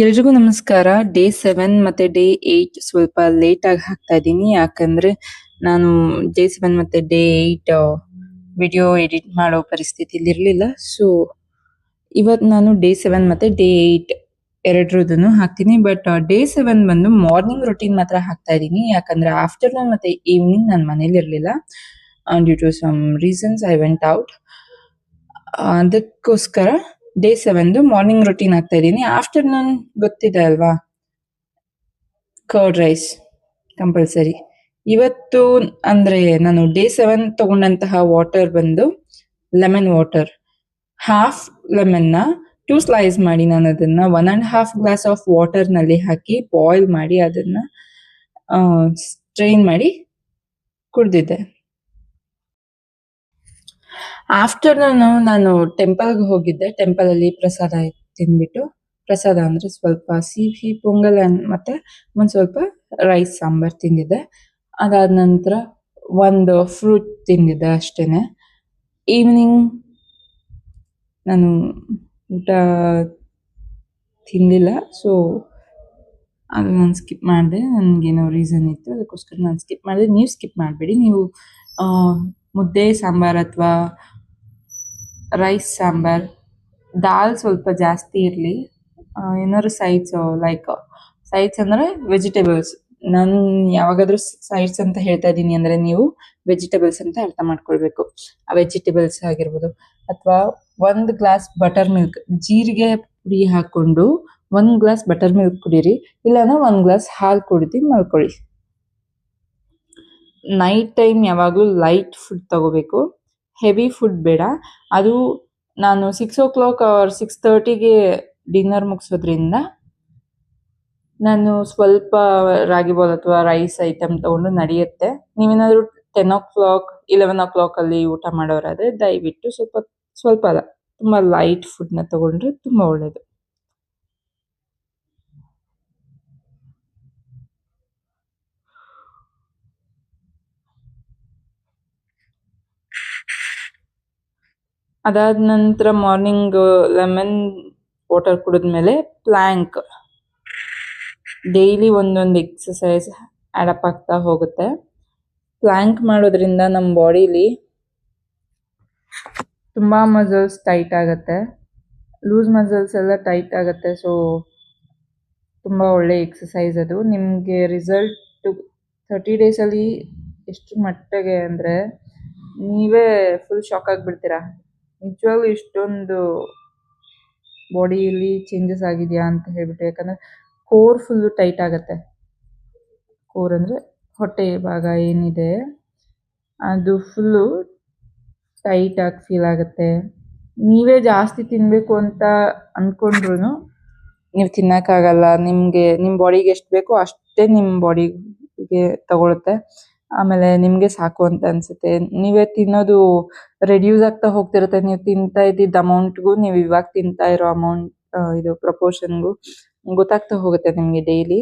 ಎಲ್ರಿಗೂ ನಮಸ್ಕಾರ. ಡೇ 7 ಮತ್ತೆ ಡೇ 8 ಸ್ವಲ್ಪ ಲೇಟ್ ಆಗಿ ಹಾಕ್ತಾ ಇದ್ದೀನಿ. ಯಾಕಂದ್ರೆ ನಾನು ಡೇ 7 ಮತ್ತೆ ಡೇ 8 ವಿಡಿಯೋ ಎಡಿಟ್ ಮಾಡೋ ಪರಿಸ್ಥಿತಿಲಿ ಇರ್ಲಿಲ್ಲ. ಸೊ ಇವತ್ತು ನಾನು ಡೇ 7 ಮತ್ತೆ ಡೇ 8 ಎರಡರದನ್ನು ಹಾಕ್ತೀನಿ. ಬಟ್ ಡೇ 7 ಬಂದು ಮಾರ್ನಿಂಗ್ ರೊಟೀನ್ ಮಾತ್ರ ಹಾಕ್ತಾ ಇದ್ದೀನಿ. ಯಾಕಂದ್ರೆ ಆಫ್ಟರ್ನೂನ್ ಮತ್ತೆ ಈವ್ನಿಂಗ್ ನಾನು ಮನೇಲಿ ಇರ್ಲಿಲ್ಲ. Due to some reasons I went out. ಅದಕ್ಕೋಸ್ಕರ ಡೇ 7 ಮಾರ್ನಿಂಗ್ ರೊಟೀನ್ ಆಗ್ತಾ ಇದ್ದೀನಿ. ಆಫ್ಟರ್ನೂನ್ ಗೊತ್ತಿದೆ ಅಲ್ವಾ, ಕರ್ಡ್ ರೈಸ್ ಕಂಪಲ್ಸರಿ. ಇವತ್ತು ಅಂದ್ರೆ ನಾನು ಡೇ 7 ತಗೊಂಡಂತಹ ವಾಟರ್ ಬಂದು ಲೆಮನ್ ವಾಟರ್. ಹಾಫ್ ಲೆಮನ್ ನ 2 ಸ್ಲೈಸ್ ಮಾಡಿ ನಾನು ಅದನ್ನ 1.5 ಗ್ಲಾಸ್ ಆಫ್ ವಾಟರ್ ನಲ್ಲಿ ಹಾಕಿ ಬಾಯ್ಲ್ ಮಾಡಿ ಅದನ್ನ ಸ್ಟ್ರೈನ್ ಮಾಡಿ ಕುಡ್ದಿದ್ದೆ. ಆಫ್ಟರ್ನೂನ್ ನಾನು ಟೆಂಪಲ್ಗೆ ಹೋಗಿದ್ದೆ. ಟೆಂಪಲ್ ಅಲ್ಲಿ ಪ್ರಸಾದ ತಿಂದ್ಬಿಟ್ಟು, ಪ್ರಸಾದ ಅಂದ್ರೆ ಸ್ವಲ್ಪ ಸಿಹಿ ಪೊಂಗಲ್ ಮತ್ತೆ ಒಂದ್ ಸ್ವಲ್ಪ ರೈಸ್ ಸಾಂಬಾರ್ ತಿಂದಿದ್ದೆ. ಅದಾದ ನಂತರ ಒಂದು ಫ್ರೂಟ್ ತಿಂದಿದ್ದೆ ಅಷ್ಟೇನೆ. ಈವ್ನಿಂಗ್ ನಾನು ಊಟ ತಿಂದಿಲ್ಲ, ಸೊ ಅದು ನಾನು ಸ್ಕಿಪ್ ಮಾಡಿದೆ. ನನಗೇನೋ ರೀಸನ್ ಇತ್ತು, ಅದಕ್ಕೋಸ್ಕರ ನಾನು ಸ್ಕಿಪ್ ಮಾಡಿದೆ. ನೀವು ಸ್ಕಿಪ್ ಮಾಡಬೇಡಿ. ನೀವು ಮುದ್ದೆ ಸಾಂಬಾರ್ ಅಥವಾ ರೈಸ್ ಸಾಂಬಾರ್, ದಾಲ್ ಸ್ವಲ್ಪ ಜಾಸ್ತಿ ಇರಲಿ. ಏನಾದ್ರು ಸೈಡ್ಸ್ ಲೈಕ್ ಸೈಡ್ಸ್ ಅಂದ್ರೆ ವೆಜಿಟೇಬಲ್ಸ್. ನಾನು ಯಾವಾಗಾದ್ರೂ ಸೈಡ್ಸ್ ಅಂತ ಹೇಳ್ತಾ ಇದ್ದೀನಿ ಅಂದ್ರೆ ನೀವು ವೆಜಿಟೇಬಲ್ಸ್ ಅಂತ ಅರ್ಥ ಮಾಡ್ಕೊಳ್ಬೇಕು. ಆ ವೆಜಿಟೇಬಲ್ಸ್ ಆಗಿರ್ಬೋದು, ಅಥವಾ 1 ಗ್ಲಾಸ್ ಬಟರ್ ಮಿಲ್ಕ್, ಜೀರಿಗೆ ಪುಡಿ ಹಾಕೊಂಡು 1 ಗ್ಲಾಸ್ ಬಟರ್ ಮಿಲ್ಕ್ ಕುಡೀರಿ. ಇಲ್ಲಾಂದ್ರೆ 1 ಗ್ಲಾಸ್ ಹಾಲು ಕುಡಿದು ಮಲ್ಕೊಳ್ಳಿ. ನೈಟ್ ಟೈಮ್ ಯಾವಾಗಲೂ ಲೈಟ್ ಫುಡ್ ತಗೋಬೇಕು, ಹೆವಿ ಫುಡ್ ಬೇಡ. ಅದು ನಾನು 6 o'clock or 6:30ಗೆ ಡಿನ್ನರ್ ಮುಗಿಸೋದ್ರಿಂದ ನಾನು ಸ್ವಲ್ಪ ರಾಗಿ ಬಾಲ್ ಅಥವಾ ರೈಸ್ ಐಟಮ್ ತಗೊಂಡು ನಡೆಯುತ್ತೆ. ನೀವೇನಾದ್ರೂ 10 o'clock 11 o'clock ಅಲ್ಲಿ ಊಟ ಮಾಡೋರಾದ್ರೆ ದಯವಿಟ್ಟು ಸ್ವಲ್ಪ ಅಲ್ಲ, ತುಂಬಾ ಲೈಟ್ ಫುಡ್ ನ ತಗೊಂಡ್ರೆ ತುಂಬಾ ಒಳ್ಳೇದು. ಅದಾದ ನಂತರ ಮಾರ್ನಿಂಗ್ ಲೆಮನ್ ವಾಟರ್ ಕುಡಿದ್ಮೇಲೆ ಪ್ಲಾಂಕ್ ಡೈಲಿ ಒಂದೊಂದು ಎಕ್ಸಸೈಸ್ ಆಡಪ್ ಆಗ್ತಾ ಹೋಗುತ್ತೆ. ಪ್ಲಾಂಕ್ ಮಾಡೋದ್ರಿಂದ ನಮ್ಮ ಬಾಡಿಲಿ ತುಂಬಾ ಮಸಲ್ಸ್ ಟೈಟ್ ಆಗುತ್ತೆ, ಲೂಸ್ ಮಸಲ್ಸ್ ಎಲ್ಲ ಟೈಟ್ ಆಗುತ್ತೆ. ಸೊ ತುಂಬಾ ಒಳ್ಳೆ ಎಕ್ಸಸೈಸ್ ಅದು. ನಿಮಗೆ ರಿಸಲ್ಟ್ 30 days ಅಲ್ಲಿ ಎಷ್ಟು ಮಟ್ಟಿಗೆ ಅಂದ್ರೆ ನೀವೇ ಫುಲ್ ಶಾಕ್ ಆಗಿಬಿಡ್ತೀರಾ. ನಿಜವಾಗ್ಲೂ ಇಷ್ಟೊಂದು ಬಾಡಿಯಲ್ಲಿ ಚೇಂಜಸ್ ಆಗಿದೆಯಾ ಅಂತ ಹೇಳ್ಬಿಟ್ಟು. ಯಾಕಂದ್ರೆ ಕೋರ್ ಫುಲ್ಲು ಟೈಟ್ ಆಗುತ್ತೆ. ಕೋರ್ ಅಂದ್ರೆ ಹೊಟ್ಟೆ ಭಾಗ ಏನಿದೆ ಅದು ಫುಲ್ಲು ಟೈಟ್ ಆಗಿ ಫೀಲ್ ಆಗುತ್ತೆ. ನೀವೇ ಜಾಸ್ತಿ ತಿನ್ಬೇಕು ಅಂತ ಅನ್ಕೊಂಡ್ರು ನೀವು ತಿನ್ನಕ್ಕಾಗಲ್ಲ. ನಿಮ್ಮ ಬಾಡಿಗೆ ಎಷ್ಟು ಬೇಕೋ ಅಷ್ಟೇ ನಿಮ್ಮ ಬಾಡಿಗೆ ತಗೊಳುತ್ತೆ. ಆಮೇಲೆ ನಿಮ್ಗೆ ಸಾಕು ಅಂತ ಅನ್ಸುತ್ತೆ. ನೀವೇ ತಿನ್ನೋದು ರೆಡ್ಯೂಸ್ ಆಗ್ತಾ ಹೋಗ್ತಿರುತ್ತೆ. ನೀವು ತಿಂತಾ ಇದ್ದಿದ್ದ ಅಮೌಂಟ್ಗೂ ನೀವು ಇವಾಗ ತಿಂತಾ ಇರೋ ಅಮೌಂಟ್ ಇದು ಪ್ರಪೋರ್ಷನ್ಗೂ ಗೊತ್ತಾಗ್ತಾ ಹೋಗುತ್ತೆ ನಿಮ್ಗೆ ಡೈಲಿ.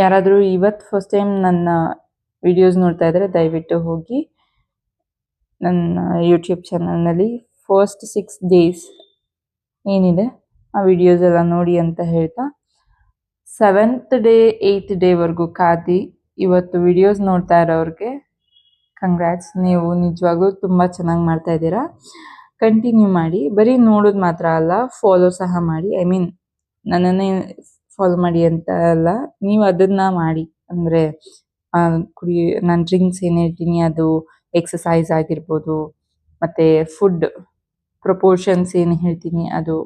ಯಾರಾದ್ರೂ ಇವತ್ತು ಫಸ್ಟ್ ಟೈಮ್ ನನ್ನ ವಿಡಿಯೋಸ್ ನೋಡ್ತಾ ಇದ್ರೆ ದಯವಿಟ್ಟು ಹೋಗಿ ನನ್ನ ಯೂಟ್ಯೂಬ್ ಚಾನಲ್ನಲ್ಲಿ ಫಸ್ಟ್ 6 days ಏನಿದೆ ಆ ವಿಡಿಯೋಸ್ ಎಲ್ಲ ನೋಡಿ ಅಂತ ಹೇಳ್ತಾ, 7th day 8th day ವರ್ಗೂ ಕಾದಿ ಇವತ್ತು ವಿಡಿಯೋಸ್ ನೋಡ್ತಾ ಇರೋರಿಗೆ ಕಂಗ್ರಾಟ್ಸ್. ನೀವು ನಿಜವಾಗ್ಲೂ ತುಂಬಾ ಚೆನ್ನಾಗಿ ಮಾಡ್ತಾ ಇದ್ದೀರಾ. ಕಂಟಿನ್ಯೂ ಮಾಡಿ. ಬರೀ ನೋಡೋದು ಮಾತ್ರ ಅಲ್ಲ, ಫಾಲೋ ಸಹ ಮಾಡಿ. ಐ ಮೀನ್ ನನ್ನನ್ನೇ ಫಾಲೋ ಮಾಡಿ ಅಂತ ಅಲ್ಲ, ನೀವು ಅದನ್ನ ಮಾಡಿ. ಅಂದ್ರೆ ನಾನು ಡ್ರಿಂಕ್ಸ್ ಏನು ಹೇಳ್ತೀನಿ ಅದು ಎಕ್ಸಸೈಸ್ ಆಗಿರ್ಬೋದು, ಮತ್ತೆ ಫುಡ್ ಪ್ರಪೋರ್ಷನ್ಸ್ ಏನು ಹೇಳ್ತೀನಿ ಅದು,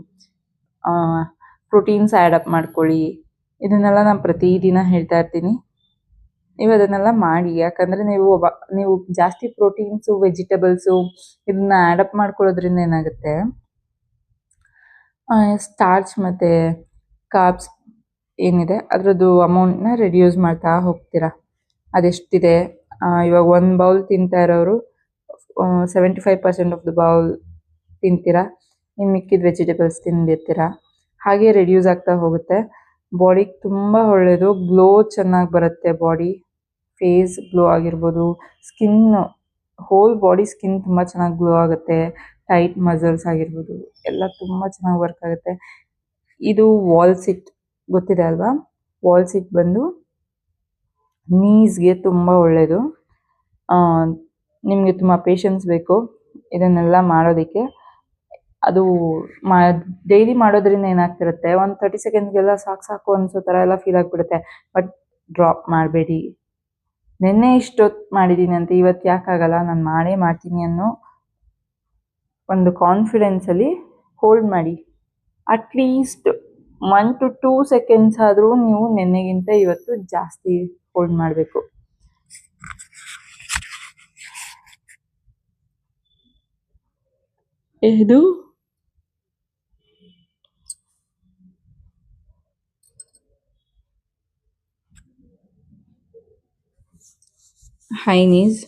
ಪ್ರೋಟೀನ್ಸ್ ಆ್ಯಡ್ ಅಪ್ ಮಾಡ್ಕೊಳ್ಳಿ. ಇದನ್ನೆಲ್ಲ ನಾನು ಪ್ರತಿದಿನ ಹೇಳ್ತಾ ಇರ್ತೀನಿ. ನೀವು ಅದನ್ನೆಲ್ಲ ಮಾಡಿ. ಯಾಕಂದ್ರೆ ನೀವು ಜಾಸ್ತಿ ಪ್ರೋಟೀನ್ಸು ವೆಜಿಟೇಬಲ್ಸು ಇದನ್ನ ಆ್ಯಡ್ ಅಪ್ ಮಾಡ್ಕೊಳ್ಳೋದ್ರಿಂದ ಏನಾಗುತ್ತೆ, ಸ್ಟಾರ್ಚ್ ಮತ್ತೆ ಕಾರ್ಬ್ಸ್ ಏನಿದೆ ಅದರದ್ದು ಅಮೌಂಟ್ನ ರೆಡ್ಯೂಸ್ ಮಾಡ್ತಾ ಹೋಗ್ತೀರಾ. ಅದೆಷ್ಟಿದೆ ಇವಾಗ 1 ಬೌಲ್ ತಿಂತಾ ಇರೋರು 75% ಆಫ್ ದ ಬೌಲ್ ತಿಂತೀರಾ, ಇನ್ನು ಮಿಕ್ಕಿದ ವೆಜಿಟೇಬಲ್ಸ್ ತಿಂದಿರ್ತೀರಾ. ಹಾಗೆ ರೆಡ್ಯೂಸ್ ಆಗ್ತಾ ಹೋಗುತ್ತೆ. ಬಾಡಿಗೆ ತುಂಬ ಒಳ್ಳೆಯದು. ಗ್ಲೋ ಚೆನ್ನಾಗಿ ಬರುತ್ತೆ. ಬಾಡಿ ಫೇಸ್ ಗ್ಲೋ ಆಗಿರ್ಬೋದು, ಸ್ಕಿನ್ ಹೋಲ್ ಬಾಡಿ ಸ್ಕಿನ್ ತುಂಬ ಚೆನ್ನಾಗಿ ಗ್ಲೋ ಆಗುತ್ತೆ. ಟೈಟ್ ಮಸಲ್ಸ್ ಆಗಿರ್ಬೋದು ಎಲ್ಲ ತುಂಬ ಚೆನ್ನಾಗಿ ವರ್ಕ್ ಆಗುತ್ತೆ. ಇದು ವಾಲ್ ಸಿಟ್ ಗೊತ್ತಿದೆ ಅಲ್ವಾ? ವಾಲ್ ಸಿಟ್ ಬಂದು ನೀಸ್ಗೆ ತುಂಬ ಒಳ್ಳೆಯದು. ನಿಮಗೆ ತುಂಬ ಪೇಷನ್ಸ್ ಬೇಕು ಇದನ್ನೆಲ್ಲ ಮಾಡೋದಕ್ಕೆ. ಅದು ಡೈಲಿ ಮಾಡೋದ್ರಿಂದ ಏನಾಗ್ತಿರುತ್ತೆ, ಒಂದು 30 ಸೆಕೆಂಡ್ಸ್ಗೆಲ್ಲ ಸಾಕು ಅನ್ಸೋ ಥರ ಎಲ್ಲ ಫೀಲ್ ಆಗಿಬಿಡುತ್ತೆ. ಬಟ್ ಡ್ರಾಪ್ ಮಾಡಬೇಡಿ. ನಿನ್ನೆ ಇಷ್ಟೊತ್ತು ಮಾಡಿದ್ದೀನಿ ಅಂತ ಇವತ್ತು ಯಾಕಾಗಲ್ಲ, ನಾನು ಮಾಡೇ ಮಾಡ್ತೀನಿ ಅನ್ನೋ ಒಂದು ಕಾನ್ಫಿಡೆನ್ಸಲ್ಲಿ ಹೋಲ್ಡ್ ಮಾಡಿ. ಅಟ್ಲೀಸ್ಟ್ 1 to 2 ಸೆಕೆಂಡ್ಸ್ ಆದರೂ ನೀವು ನಿನ್ನೆಗಿಂತ ಇವತ್ತು ಜಾಸ್ತಿ ಹೋಲ್ಡ್ ಮಾಡಬೇಕು. ಇದು ಹೈ ನೀಸ್.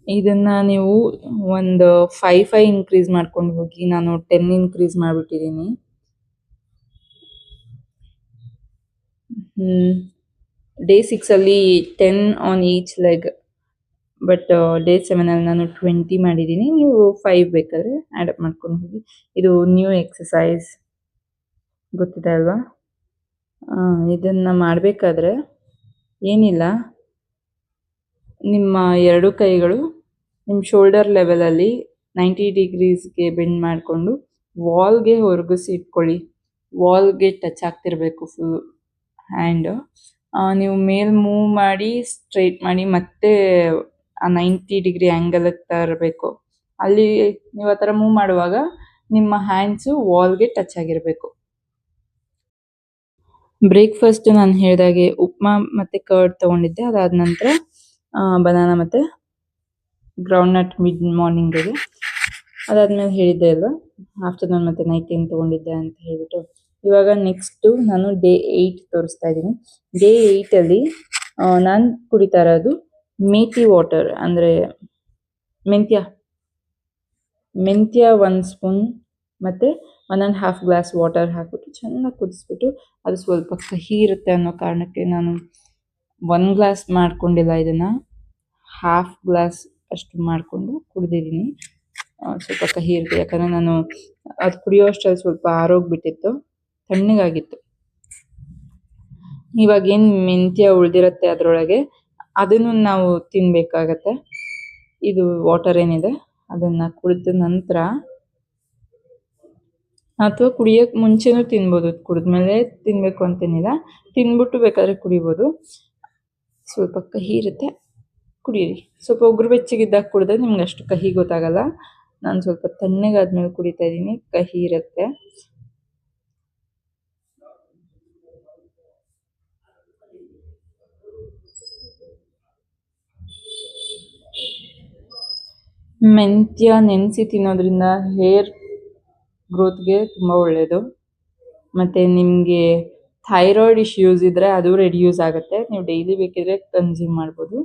ಇದನ್ನ ನೀವು ಒಂದು 5 ಇನ್ಕ್ರೀಸ್ ಮಾಡ್ಕೊಂಡು ಹೋಗಿ. ನಾನು 10 ಇನ್ಕ್ರೀಸ್ ಮಾಡಿಬಿಟ್ಟಿದ್ದೀನಿ. ಡೇ 6ಅಲ್ಲಿ 10 on each leg, but day 7ಅಲ್ಲಿ ನಾನು 20 ಮಾಡಿದ್ದೀನಿ. ನೀವು 5 ಬೇಕಾದರೆ ಆ್ಯಡಪ್ ಮಾಡ್ಕೊಂಡು ಹೋಗಿ. ಇದು ನ್ಯೂ ಎಕ್ಸಸೈಸ್ ಗೊತ್ತಿದೆ ಅಲ್ವಾ? ಇದನ್ನು ಮಾಡಬೇಕಾದ್ರೆ ಏನಿಲ್ಲ, ನಿಮ್ಮ 2 ಕೈಗಳು ನಿಮ್ಮ ಶೋಲ್ಡರ್ ಲೆವೆಲಲ್ಲಿ 90 ಡಿಗ್ರೀಸ್ಗೆ ಬೆಂಡ್ ಮಾಡಿಕೊಂಡು ವಾಲ್ಗೆ ಹೊರಗಿಸಿ ಇಟ್ಕೊಳ್ಳಿ. ವಾಲ್ಗೆ ಟಚ್ ಆಗ್ತಿರಬೇಕು ಫುಲ್ ಹ್ಯಾಂಡ್. ನೀವು ಮೇಲ್ ಮೂವ್ ಮಾಡಿ ಸ್ಟ್ರೈಟ್ ಮಾಡಿ ಮತ್ತೆ ಆ 90 ಡಿಗ್ರಿ ಆ್ಯಂಗಲ್ಗೆ ತರಬೇಕು. ಅಲ್ಲಿ ನೀವು ಆ ಥರ ಮೂವ್ ಮಾಡುವಾಗ ನಿಮ್ಮ ಹ್ಯಾಂಡ್ಸು ವಾಲ್ಗೆ ಟಚ್ ಆಗಿರಬೇಕು. ಬ್ರೇಕ್ಫಾಸ್ಟ್ ನಾನು ಹೇಳಿದಾಗೆ ಉಪ್ಮಾ ಮತ್ತು ಕರ್ಡ್ ತೊಗೊಂಡಿದ್ದೆ. ಅದಾದ ನಂತರ ಬನಾನಾ ಮತ್ತು ಗ್ರೌಂಡ್ನಟ್ ಮಿಡ್ ಮಾರ್ನಿಂಗಿಗೆ. ಅದಾದಮೇಲೆ ಹೇಳಿದ್ದೆ ಅಲ್ವಾ ಆಫ್ಟರ್ನೂನ್ ಮತ್ತು ನೈಟ್ ಏನು ತೊಗೊಂಡಿದ್ದೆ ಅಂತ ಹೇಳಿಬಿಟ್ಟು. ಇವಾಗ ನೆಕ್ಸ್ಟು ನಾನು ಡೇ 8 ತೋರಿಸ್ತಾ ಇದ್ದೀನಿ. ಡೇ 8ಅಲ್ಲಿ ನಾನು ಕುಡಿತಾ ಇರೋದು ಮೇಥಿ ವಾಟರ್, ಅಂದರೆ ಮೆಂತ್ಯ 1 ಸ್ಪೂನ್ ಮತ್ತು 1.5 ಗ್ಲಾಸ್ ವಾಟರ್ ಹಾಕ್ಬಿಟ್ಟು ಚೆನ್ನಾಗಿ ಕುದಿಸ್ಬಿಟ್ಟು, ಅದು ಸ್ವಲ್ಪ ಕಹಿ ಇರುತ್ತೆ ಅನ್ನೋ ಕಾರಣಕ್ಕೆ ನಾನು 1 ಗ್ಲಾಸ್ ಮಾಡ್ಕೊಂಡಿಲ್ಲ, ಇದನ್ನು 1/2 ಗ್ಲಾಸ್ ಅಷ್ಟು ಮಾಡಿಕೊಂಡು ಕುಡಿದಿದ್ದೀನಿ. ಸ್ವಲ್ಪ ಕಹಿ ಇರುತ್ತೆ, ಯಾಕಂದರೆ ನಾನು ಅದು ಕುಡಿಯೋ ಅಷ್ಟರಲ್ಲಿ ಸ್ವಲ್ಪ ಆರೋಗ್ಬಿಟ್ಟಿತ್ತು, ತಣ್ಣಗಾಗಿತ್ತು. ಇವಾಗೇನು ಮೆಂತ್ಯ ಉಳಿದಿರುತ್ತೆ ಅದರೊಳಗೆ, ಅದನ್ನು ನಾವು ತಿನ್ನಬೇಕಾಗತ್ತೆ. ಇದು ವಾಟರ್ ಏನಿದೆ ಅದನ್ನು ಕುಡಿದ ನಂತರ, ಅಥವಾ ಕುಡಿಯೋಕ್ಕೆ ಮುಂಚೆನೂ ತಿನ್ಬೋದು, ಕುಡಿದ್ಮೇಲೆ ತಿನ್ನಬೇಕು ಅಂತೇನಿಲ್ಲ, ತಿಂದ್ಬಿಟ್ಟು ಬೇಕಾದರೆ ಕುಡಿಬೋದು. ಸ್ವಲ್ಪ ಕಹಿ ಇರುತ್ತೆ, ಕುಡೀರಿ. ಸ್ವಲ್ಪ ಉಗುರು ಬೆಚ್ಚಗಿದ್ದಾಗ ಕುಡಿದ್ರೆ ನಿಮ್ಗೆ ಅಷ್ಟು ಕಹಿ ಗೊತ್ತಾಗಲ್ಲ. ನಾನು ಸ್ವಲ್ಪ ತಣ್ಣಗಾದ್ಮೇಲೆ ಕುಡಿತಾ ಇದ್ದೀನಿ, ಕಹಿ ಇರುತ್ತೆ. ಮೆಂತ್ಯ ನೆನೆಸಿ ತಿನ್ನೋದ್ರಿಂದ ಹೇರ್ ಗ್ರೋತ್ಗೆ ತುಂಬ ಒಳ್ಳೆಯದು. ಮತ್ತು ನಿಮಗೆ ಥೈರಾಯ್ಡ್ ಇಶ್ಯೂಸ್ ಇದ್ದರೆ ಅದು ರೆಡ್ಯೂಸ್ ಆಗುತ್ತೆ. ನೀವು ಡೈಲಿ ಬೇಕಿದ್ರೆ ಕನ್ಸ್ಯೂಮ್ ಮಾಡ್ಬೋದು.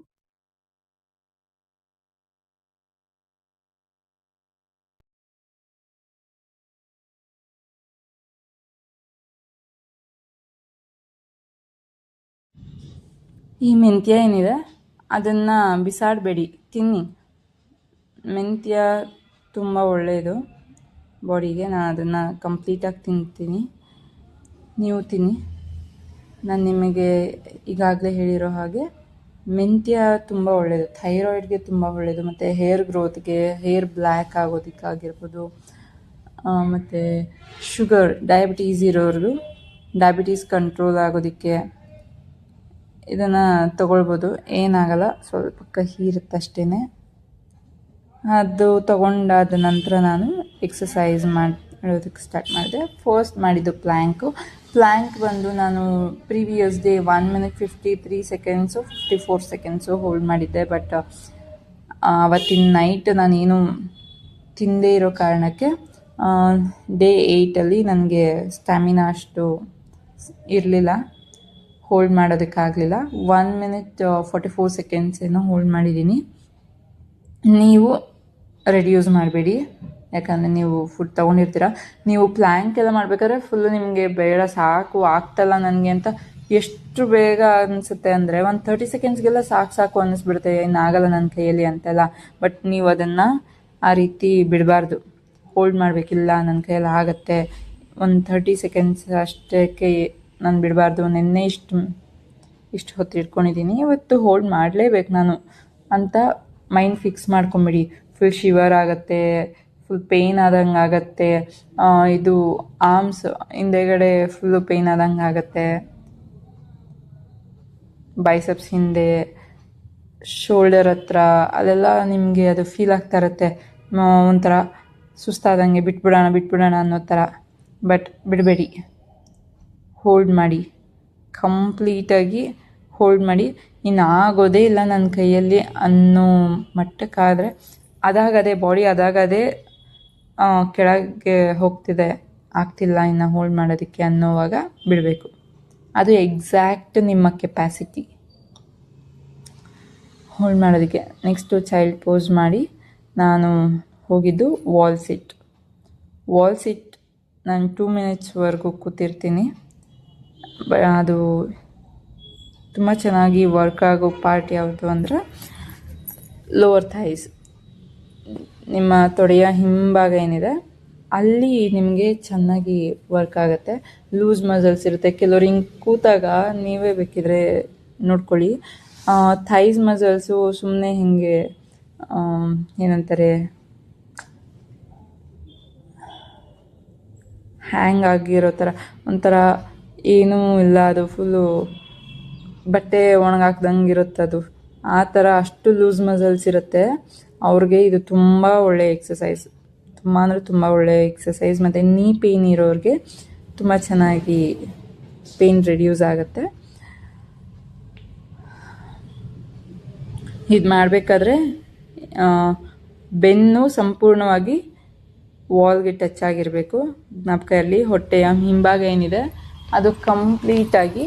ಈ ಮೆಂತ್ಯ ಏನಿದೆ ಅದನ್ನು ಬಿಸಾಡಬೇಡಿ, ತಿನ್ನಿ. ಮೆಂತ್ಯ ತುಂಬ ಒಳ್ಳೆಯದು ಬಾಡಿಗೆ. ನಾನು ಅದನ್ನು ಕಂಪ್ಲೀಟಾಗಿ ತಿಂತೀನಿ, ನೀವು ತಿನ್ನಿ. ನಾನು ನಿಮಗೆ ಈಗಾಗಲೇ ಹೇಳಿರೋ ಹಾಗೆ ಮೆಂತ್ಯ ತುಂಬ ಒಳ್ಳೆಯದು, ಥೈರಾಯ್ಡ್ಗೆ ತುಂಬ ಒಳ್ಳೆಯದು, ಮತ್ತು ಹೇರ್ ಗ್ರೋತ್ಗೆ, ಹೇರ್ ಬ್ಲ್ಯಾಕ್ ಆಗೋದಕ್ಕಾಗಿರ್ಬೋದು, ಮತ್ತು ಶುಗರ್, ಡಯಾಬಿಟೀಸ್ ಇರೋರು ಡಯಾಬಿಟೀಸ್ ಕಂಟ್ರೋಲ್ ಆಗೋದಕ್ಕೆ ಇದನ್ನು ತಗೊಳ್ಬೋದು, ಏನಾಗಲ್ಲ. ಸ್ವಲ್ಪ ಕಹಿ ಇರುತ್ತೆ ಅಷ್ಟೇ. ಅದು ತಗೊಂಡಾದ ನಂತರ ನಾನು ಎಕ್ಸಸೈಸ್ ಮಾಡೋದಕ್ಕೆ ಸ್ಟಾರ್ಟ್ ಮಾಡಿದೆ. ಫಸ್ಟ್ ಮಾಡಿದ್ದು ಪ್ಲ್ಯಾಂಕ್ ಬಂದು ನಾನು previous day 1 minute 53 seconds 54 seconds hold ಮಾಡಿದ್ದೆ. ಬಟ್ ಅವತ್ತಿನ ನೈಟ್ ನಾನೇನು ತಿಂದೇ ಇರೋ ಕಾರಣಕ್ಕೆ ಡೇ 8ಅಲ್ಲಿ ನನಗೆ ಸ್ಟ್ಯಾಮಿನಾ ಅಷ್ಟು ಇರಲಿಲ್ಲ, ಹೋಲ್ಡ್ ಮಾಡೋದಕ್ಕಾಗಲಿಲ್ಲ. 1 minute 44 seconds ಏನೋ ಹೋಲ್ಡ್ ಮಾಡಿದ್ದೀನಿ. ನೀವು ರೆಡ್ಯೂಸ್ ಮಾಡಬೇಡಿ, ಯಾಕಂದರೆ ನೀವು ಫುಡ್ ತೊಗೊಂಡಿರ್ತೀರ. ನೀವು ಪ್ಲ್ಯಾಂಕ್ ಎಲ್ಲ ಮಾಡಬೇಕಾದ್ರೆ ಫುಲ್ಲು ನಿಮಗೆ ಬೇಡ ಸಾಕು ಆಗ್ತಲ್ಲ ನನಗೆ ಅಂತ ಎಷ್ಟು ಬೇಗ ಅನಿಸುತ್ತೆ ಅಂದರೆ ಒಂದು 30 ಸೆಕೆಂಡ್ಸ್ಗೆಲ್ಲ ಸಾಕು ಅನ್ನಿಸ್ಬಿಡುತ್ತೆ, ಇನ್ನಾಗಲ್ಲ ನನ್ನ ಕೈಯಲ್ಲಿ ಅಂತೆಲ್ಲ. ಬಟ್ ನೀವು ಅದನ್ನು ಆ ರೀತಿ ಬಿಡಬಾರ್ದು, ಹೋಲ್ಡ್ ಮಾಡಬೇಕಿಲ್ಲ ನನ್ನ ಕೈಯಲ್ಲಿ ಆಗುತ್ತೆ, ಒಂದು 30 ಸೆಕೆಂಡ್ಸ್ ಅಷ್ಟಕ್ಕೆ ನಾನು ಬಿಡಬಾರ್ದು. ನೆನ್ನೆ ಇಷ್ಟು ಹೊತ್ತು ಇಟ್ಕೊಂಡಿದ್ದೀನಿ, ಇವತ್ತು ಹೋಲ್ಡ್ ಮಾಡಲೇಬೇಕು ನಾನು ಅಂತ ಮೈಂಡ್ ಫಿಕ್ಸ್ ಮಾಡ್ಕೊಂಬಿಡಿ. ಫುಲ್ ಶಿವರ್ ಆಗುತ್ತೆ, ಫುಲ್ ಪೇಯ್ನ್ ಆದಂಗೆ ಆಗುತ್ತೆ, ಇದು ಆರ್ಮ್ಸ್ ಹಿಂದೆಗಡೆ ಫುಲ್ಲು ಪೇಯ್ನ್ ಆದಂಗೆ ಆಗುತ್ತೆ, ಬೈಸೆಪ್ಸ್ ಹಿಂದೆ, ಶೋಲ್ಡರ್ ಹತ್ರ ಅಲ್ಲೆಲ್ಲ ನಿಮಗೆ ಅದು ಫೀಲ್ ಆಗ್ತಾ ಇರುತ್ತೆ, ಒಂಥರ ಸುಸ್ತಾದಂಗೆ ಬಿಟ್ಬಿಡೋಣ ಅನ್ನೋ ಥರ. ಬಟ್ ಬಿಡಬೇಡಿ, ಹೋಲ್ಡ್ ಮಾಡಿ, ಕಂಪ್ಲೀಟಾಗಿ ಹೋಲ್ಡ್ ಮಾಡಿ. ಇನ್ನು ಆಗೋದೇ ಇಲ್ಲ ನನ್ನ ಕೈಯಲ್ಲಿ ಅನ್ನೋ ಮಟ್ಟಕ್ಕಾದರೆ ಅದಾಗದೇ ಬಾಡಿ ಅದಾಗದೇ ಕೆಳಗೆ ಹೋಗ್ತಿದೆ, ಆಗ್ತಿಲ್ಲ ಇನ್ನು ಹೋಲ್ಡ್ ಮಾಡೋದಕ್ಕೆ ಅನ್ನೋವಾಗ ಬಿಡಬೇಕು. ಅದು ಎಕ್ಸಾಕ್ಟ್ ನಿಮ್ಮ ಕೆಪ್ಯಾಸಿಟಿ ಹೋಲ್ಡ್ ಮಾಡೋದಕ್ಕೆ. ನೆಕ್ಸ್ಟು ಚೈಲ್ಡ್ ಪೋಸ್ ಮಾಡಿ ನಾನು ಹೋಗಿದ್ದು ವಾಲ್ ಸಿಟ್ ನಾನು 2 ಮಿನಿಟ್ಸ್ವರೆಗೂ ಕೂತಿರ್ತೀನಿ. ಅದು ತುಂಬ ಚೆನ್ನಾಗಿ ವರ್ಕ್ ಆಗೋ ಪಾರ್ಟ್ ಯಾವುದು ಅಂದರೆ ಲೋವರ್ ಥೈಸ್, ನಿಮ್ಮ ತೊಡೆಯ ಹಿಂಭಾಗ ಏನಿದೆ ಅಲ್ಲಿ ನಿಮಗೆ ಚೆನ್ನಾಗಿ ವರ್ಕ್ ಆಗುತ್ತೆ. ಲೂಸ್ ಮಸಲ್ಸ್ ಇರುತ್ತೆ, ಕೆಲವ್ರು ಹಿಂಗೆ ಕೂತಾಗ ನೀವೇ ಬೇಕಿದ್ರೆ ನೋಡ್ಕೊಳ್ಳಿ, ಥೈಸ್ ಮಸಲ್ಸು ಸುಮ್ಮನೆ ಹಿಂಗೆ ಏನಂತಾರೆ ಹ್ಯಾಂಗ್ ಆಗಿರೋ ಥರ, ಒಂಥರ ಏನೂ ಇಲ್ಲ, ಅದು ಫುಲ್ಲು ಬಟ್ಟೆ ಒಣಗಾಕ್ದಂಗೆ ಇರುತ್ತೆ, ಅದು ಆ ಥರ ಅಷ್ಟು ಲೂಸ್ ಮಸಲ್ಸ್ ಇರುತ್ತೆ. ಅವ್ರಿಗೆ ಇದು ತುಂಬ ಒಳ್ಳೆಯ ಎಕ್ಸಸೈಸ್, ತುಂಬ ಅಂದರೆ ತುಂಬ ಒಳ್ಳೆಯ ಎಕ್ಸಸೈಸ್. ಮತ್ತು ನೀ ಪೇಯ್ನ್ ಇರೋರಿಗೆ ತುಂಬ ಚೆನ್ನಾಗಿ ಪೇಯ್ನ್ ರಿಡ್ಯೂಸ್ ಆಗುತ್ತೆ. ಇದು ಮಾಡಬೇಕಾದ್ರೆ ಬೆನ್ನು ಸಂಪೂರ್ಣವಾಗಿ ವಾಲ್ಗೆ ಟಚ್ ಆಗಿರಬೇಕು. ಜ್ಞಾಪಕ ಇರಲಿ, ಹೊಟ್ಟೆಯ ಹಿಂಭಾಗ ಏನಿದೆ ಅದು ಕಂಪ್ಲೀಟಾಗಿ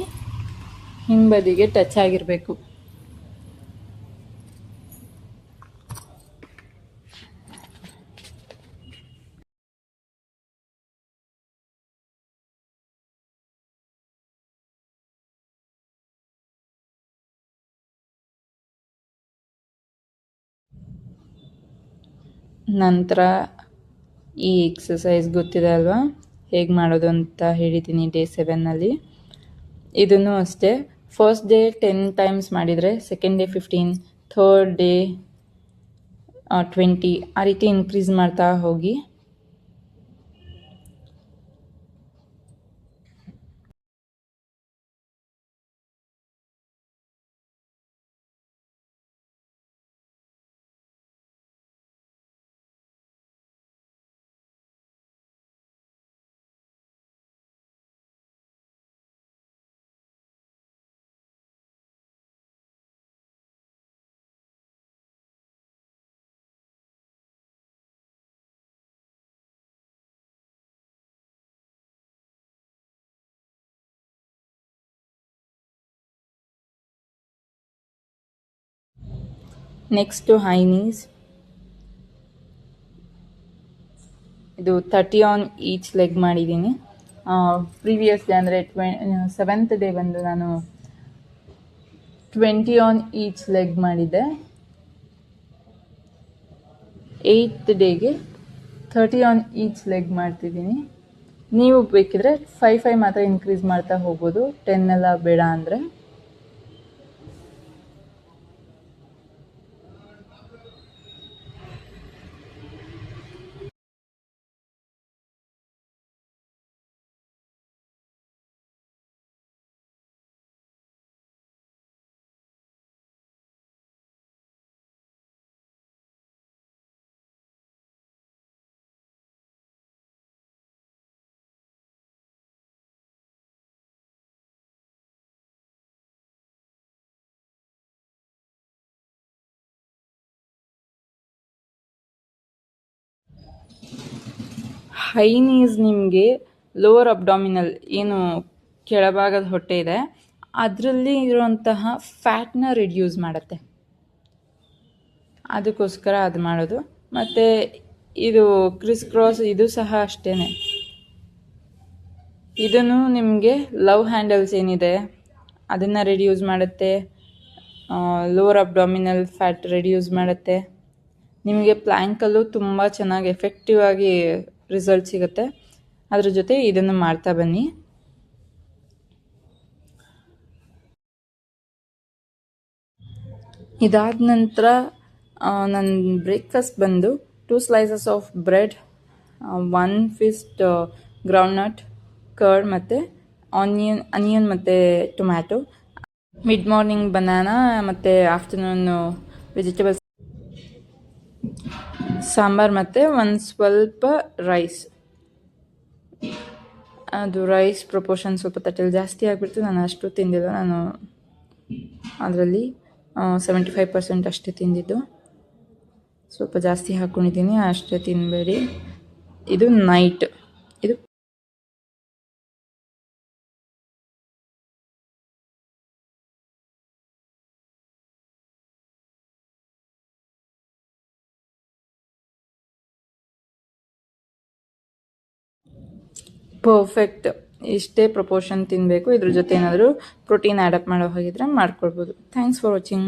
ಹಿಂಬದಿಗೆ ಟಚ್ ಆಗಿರಬೇಕು. ನಂತರ ಈ ಎಕ್ಸಸೈಸ್ ಗೊತ್ತಿದೆ ಅಲ್ವಾ, ಹೇಗೆ ಮಾಡೋದು ಅಂತ ಹೇಳಿದ್ದೀನಿ ಡೇ 7ನಲ್ಲಿ. ಇದನ್ನು ಅಷ್ಟೇ, ಫಸ್ಟ್ ಡೇ 10 ಟೈಮ್ಸ್ ಮಾಡಿದರೆ, ಸೆಕೆಂಡ್ ಡೇ 15, ಥರ್ಡ್ ಡೇ 20, ಆ ರೀತಿ ಇನ್ಕ್ರೀಸ್ ಮಾಡ್ತಾ ಹೋಗಿ. ನೆಕ್ಸ್ಟು ಹೈ ನೀಸ್, ಇದು 30 ಆನ್ ಈಚ್ ಲೆಗ್ ಮಾಡಿದ್ದೀನಿ. ಪ್ರೀವಿಯಸ್ ಡೇ ಅಂದರೆ 7th ಡೇ ಬಂದು ನಾನು 20 ಆನ್ ಈಚ್ ಲೆಗ್ ಮಾಡಿದ್ದೆ. 8th ಡೇಗೆ 30 ಆನ್ ಈಚ್ ಲೆಗ್ ಮಾಡ್ತಿದ್ದೀನಿ. ನೀವು ಬೇಕಿದ್ರೆ 5 ಮಾತ್ರ ಇನ್ಕ್ರೀಸ್ ಮಾಡ್ತಾ ಹೋಗ್ಬೋದು, 10 ಎಲ್ಲ ಬೇಡ ಅಂದರೆ. ಹೈ ನೀಸ್ ನಿಮಗೆ ಲೋವರ್ ಅಬ್ಡಾಮಿನಲ್ ಏನು ಕೆಳಭಾಗದ ಹೊಟ್ಟೆ ಇದೆ ಅದರಲ್ಲಿ ಇರುವಂತಹ ಫ್ಯಾಟ್ನ ರಿಡ್ಯೂಸ್ ಮಾಡುತ್ತೆ, ಅದಕ್ಕೋಸ್ಕರ ಅದು ಮಾಡೋದು. ಮತ್ತು ಇದು ಕ್ರಿಸ್ ಕ್ರಾಸ್ ಇದು ಸಹ ಅಷ್ಟೇ. ಇದನ್ನು ನಿಮಗೆ ಲವ್ ಹ್ಯಾಂಡಲ್ಸ್ ಏನಿದೆ ಅದನ್ನು ರಿಡ್ಯೂಸ್ ಮಾಡುತ್ತೆ, ಲೋವರ್ ಅಬ್ಡಾಮಿನಲ್ ಫ್ಯಾಟ್ ರಿಡ್ಯೂಸ್ ಮಾಡುತ್ತೆ. ನಿಮಗೆ ಪ್ಲ್ಯಾಂಕಲ್ಲೂ ತುಂಬ ಚೆನ್ನಾಗಿ ಎಫೆಕ್ಟಿವ್ ಆಗಿ ರಿಸಲ್ಟ್ ಸಿಗುತ್ತೆ. ಅದ್ರ ಜೊತೆ ಇದನ್ನು ಮಾಡ್ತಾ ಬನ್ನಿ. ಇದಾದ ನಂತರ ನನ್ನ ಬ್ರೇಕ್ಫಾಸ್ಟ್ ಬಂದು 2 slices of bread, 1 Fist groundnut, curd ಮತ್ತು ಆನಿಯನ್ ಮತ್ತು ಟೊಮ್ಯಾಟೊ. ಮಿಡ್ ಮಾರ್ನಿಂಗ್ ಬನಾನಾ ಮತ್ತು ಆಫ್ಟರ್ನೂನು ವೆಜಿಟೇಬಲ್ಸ್ ಸಾಂಬಾರು ಮತ್ತು ಒಂದು ಸ್ವಲ್ಪ ರೈಸ್. ಅದು ರೈಸ್ ಪ್ರಪೋರ್ಷನ್ ಸ್ವಲ್ಪ ತಟ್ಟೆಲಿ ಜಾಸ್ತಿ ಆಗಿಬಿಡ್ತು. ನಾನು ಅಷ್ಟು ತಿಂದಿಲ್ಲ. ನಾನು ಅದರಲ್ಲಿ 75% ಅಷ್ಟೇ ತಿಂದಿದ್ದು. ಸ್ವಲ್ಪ ಜಾಸ್ತಿ ಹಾಕ್ಕೊಂಡಿದ್ದೀನಿ, ಅಷ್ಟೇ ತಿನ್ನಬೇಡಿ. ಇದು ನೈಟ್. ಇದು ಪರ್ಫೆಕ್ಟ್. ಇಷ್ಟೇ ಪ್ರಪೋರ್ಷನ್ ತಿನ್ನಬೇಕು. ಇದ್ರ ಜೊತೆ ಏನಾದರೂ ಪ್ರೋಟೀನ್ ಆ್ಯಡಪ್ ಮಾಡೋ ಹಾಗಿದ್ರೆ ಮಾಡ್ಕೊಳ್ಬೋದು. Thanks for watching.